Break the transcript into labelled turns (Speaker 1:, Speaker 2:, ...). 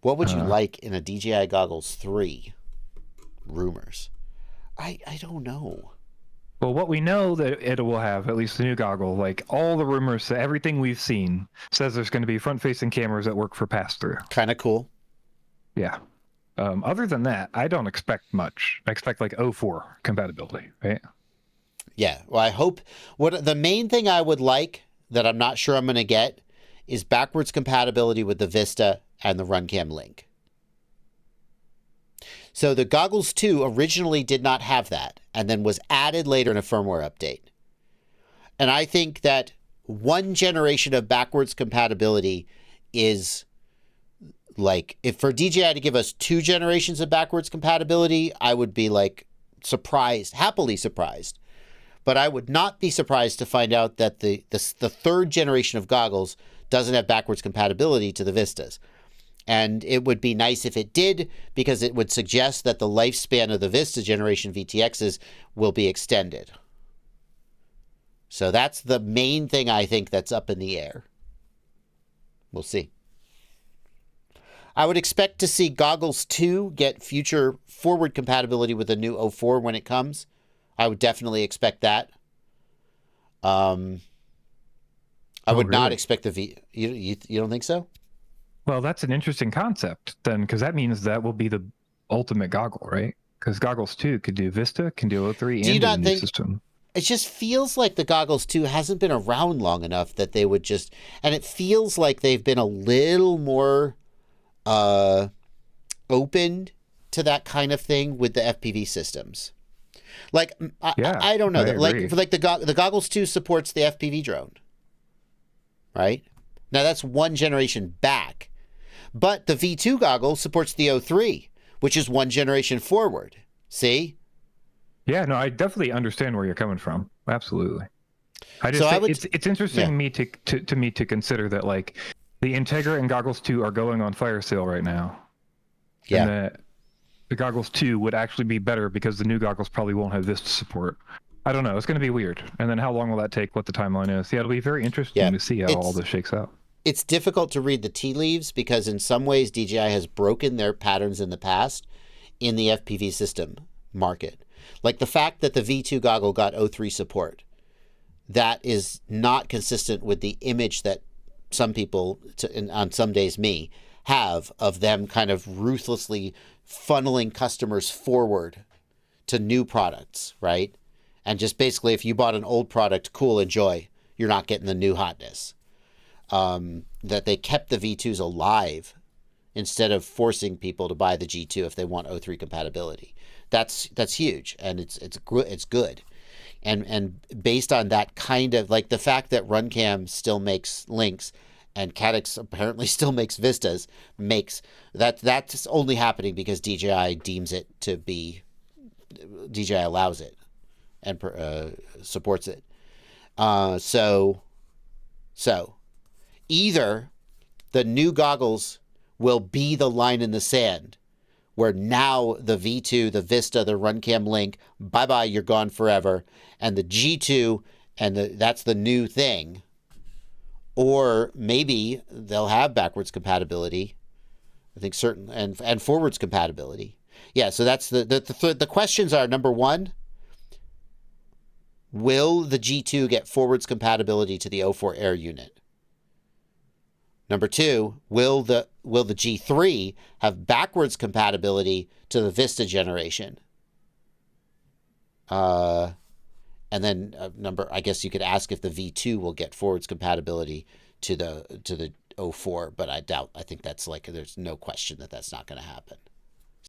Speaker 1: What would you like in a DJI Goggles 3? Rumors. I don't know.
Speaker 2: Well, what we know that it will have, at least the new goggle, like all the rumors, everything we've seen says there's going to be front-facing cameras that work for pass-through.
Speaker 1: Kind of cool.
Speaker 2: Yeah. Other than that, I don't expect much. I expect like 04 compatibility, right?
Speaker 1: Yeah. Well, I hope the main thing I would like that I'm not sure I'm going to get is backwards compatibility with the Vista and the RunCam Link. So the Goggles 2 originally did not have that and then was added later in a firmware update. And I think that one generation of backwards compatibility is like, if for DJI to give us 2 generations of backwards compatibility, I would be like surprised, happily surprised. But I would not be surprised to find out that the third generation of goggles doesn't have backwards compatibility to the Vistas. And it would be nice if it did, because it would suggest that the lifespan of the Vista generation VTXs will be extended. So that's the main thing I think that's up in the air. We'll see. I would expect to see Goggles 2 get future forward compatibility with the new 04 when it comes. I would definitely expect that. I would not expect the V. You don't think so?
Speaker 2: Well, that's an interesting concept then, because that means that will be the ultimate goggle, right? Because Goggles 2 could do Vista, can do 03,
Speaker 1: Do you
Speaker 2: and do
Speaker 1: not
Speaker 2: the new
Speaker 1: think
Speaker 2: system.
Speaker 1: it just feels like the Goggles 2 hasn't been around long enough that they would just, and it feels like they've been a little more open to that kind of thing with the FPV systems. Like, I don't know. Like the Goggles 2 supports the FPV drone, right? Now that's one generation back. But the V2 goggle supports the O3, which is one generation forward. See?
Speaker 2: Yeah, no, I definitely understand where you're coming from. Absolutely. I just think it's interesting to me to consider that like the Integra and Goggles 2 are going on fire sale right now.
Speaker 1: Yeah.
Speaker 2: And that the Goggles 2 would actually be better because the new goggles probably won't have Vista support. I don't know. It's going to be weird. And then how long will that take? What the timeline is? Yeah, it'll be very interesting to see how all this shakes out.
Speaker 1: It's difficult to read the tea leaves because in some ways DJI has broken their patterns in the past in the FPV system market. Like the fact that the V2 goggle got O3 support, that is not consistent with the image that some people, and on some days me, have of them kind of ruthlessly funneling customers forward to new products, right? And just basically, if you bought an old product, cool, enjoy. You're not getting the new hotness. That they kept the V2s alive instead of forcing people to buy the G2 if they want O3 compatibility. That's huge, and it's good. And based on that kind of, like the fact that RunCam still makes links and Caddx apparently still makes Vistas, that's only happening because DJI deems it to be, DJI allows it and supports it. So either the new goggles will be the line in the sand where now the V2, the Vista, the RunCam Link, bye-bye, you're gone forever, and the G2, and that's the new thing. Or maybe they'll have backwards compatibility, I think certain, and forwards compatibility. Yeah, so that's the questions are, number one, will the G2 get forwards compatibility to the O4 Air unit? Number two, will the G3 have backwards compatibility to the Vista generation? And then I guess you could ask if the V2 will get forwards compatibility to the O4, but I doubt. I think that's like there's no question that that's not going to happen.